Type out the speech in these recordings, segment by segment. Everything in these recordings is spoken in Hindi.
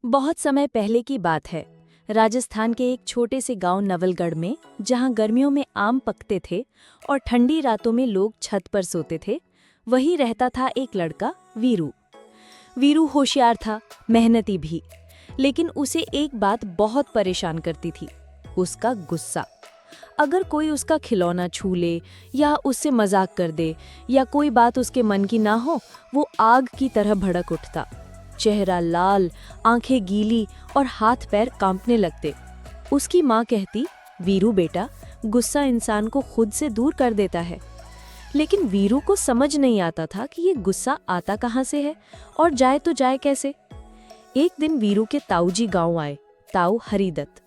बहुत समय पहले की बात है। राजस्थान के एक छोटे से गांव नवलगढ़ में, जहां गर्मियों में आम पकते थे और ठंडी रातों में लोग छत पर सोते थे, वहीं रहता था एक लड़का, वीरू। वीरू होशियार था, मेहनती भी, लेकिन उसे एक बात बहुत परेशान करती थी, उसका गुस्सा। अगर कोई उसका खिलौना छू ले या उससे मजाक कर दे या कोई बात उसके मन की ना हो, वो आग की तरह भड़क उठता। चेहरा लाल, आंखें गीली और हाथ पैर कांपने लगते। उसकी माँ कहती, वीरू बेटा, गुस्सा इंसान को खुद से दूर कर देता है। लेकिन वीरू को समझ नहीं आता था कि ये गुस्सा आता कहाँ से है और जाए तो जाए कैसे। एक दिन वीरू के ताऊजी गांव आए, ताऊ हरिदत्त।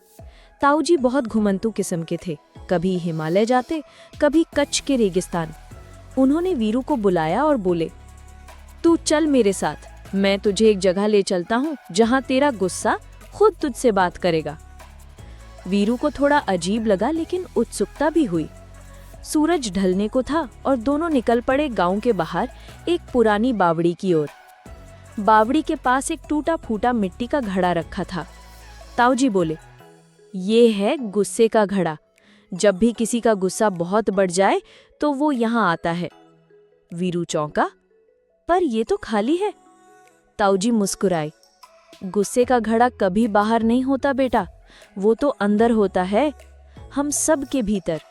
ताऊजी बहुत घुमंतू किस्म के थे, कभी हिमालय जाते, कभी कच्छ के रेगिस्तान। उन्होंने वीरू को बुलाया और बोले, तू चल मेरे साथ, मैं तुझे एक जगह ले चलता हूँ जहाँ तेरा गुस्सा खुद तुझसे बात करेगा। वीरू को थोड़ा अजीब लगा, लेकिन उत्सुकता भी हुई। सूरज ढलने को था और दोनों निकल पड़े गांव के बाहर एक पुरानी बावड़ी की ओर। बावड़ी के पास एक टूटा फूटा मिट्टी का घड़ा रखा था। ताऊजी बोले, ये है गुस्से का घड़ा। जब भी किसी का गुस्सा बहुत बढ़ जाए तो वो यहाँ आता है। वीरू चौंका, पर ये तो खाली है। ताऊजी मुस्कुराए, गुस्से का घड़ा कभी बाहर नहीं होता बेटा, वो तो अंदर होता है, हम सब के भीतर।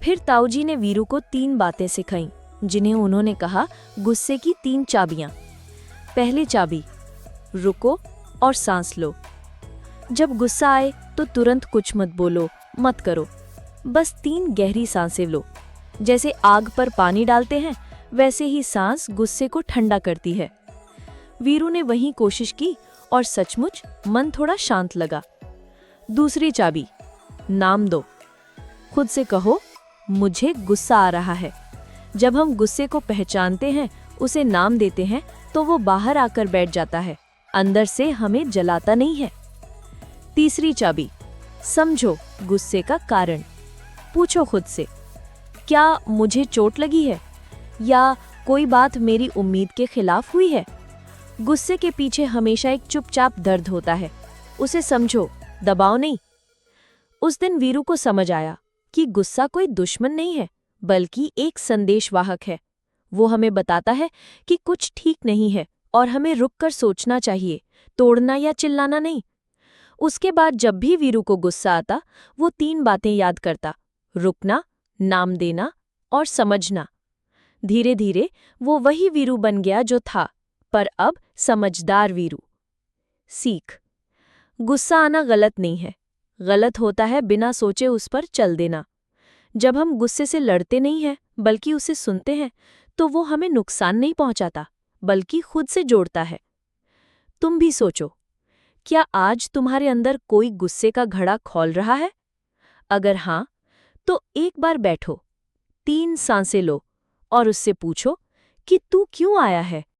फिर ताऊजी ने वीरू को 3 बातें सिखाईं, जिन्हें उन्होंने कहा गुस्से की 3 चाबियां। पहली चाबी, रुको और सांस लो। जब गुस्सा आए तो तुरंत कुछ मत बोलो, मत करो, बस 3 गहरी सांसें लो। जैसे आग पर पानी डालते हैं, वैसे ही सांस गुस्से को ठंडा करती है। वीरू ने वही कोशिश की और सचमुच मन थोड़ा शांत लगा। दूसरी चाबी, नाम दो। खुद से कहो, मुझे गुस्सा आ रहा है। जब हम गुस्से को पहचानते हैं, उसे नाम देते हैं, तो वो बाहर आकर बैठ जाता है, अंदर से हमें जलाता नहीं है। तीसरी चाबी, समझो गुस्से का कारण। पूछो खुद से, क्या मुझे चोट लगी है या कोई बात मेरी उम्मीद के खिलाफ हुई है। गुस्से के पीछे हमेशा एक चुपचाप दर्द होता है, उसे समझो, दबाव नहीं। उस दिन वीरू को समझ आया कि गुस्सा कोई दुश्मन नहीं है, बल्कि एक संदेशवाहक है। वो हमें बताता है कि कुछ ठीक नहीं है और हमें रुककर सोचना चाहिए, तोड़ना या चिल्लाना नहीं। उसके बाद जब भी वीरू को गुस्सा आता, वो 3 बातें याद करता, रुकना, नाम देना और समझना। धीरे धीरे वो वही वीरू बन गया जो था, पर अब समझदार वीरू। सीख, गुस्सा आना गलत नहीं है, गलत होता है बिना सोचे उस पर चल देना। जब हम गुस्से से लड़ते नहीं हैं, बल्कि उसे सुनते हैं, तो वो हमें नुकसान नहीं पहुंचाता, बल्कि खुद से जोड़ता है। तुम भी सोचो, क्या आज तुम्हारे अंदर कोई गुस्से का घड़ा खौल रहा है? अगर हाँ, तो एक बार बैठो, 3 सांसें लो और उससे पूछो कि तू क्यों आया है।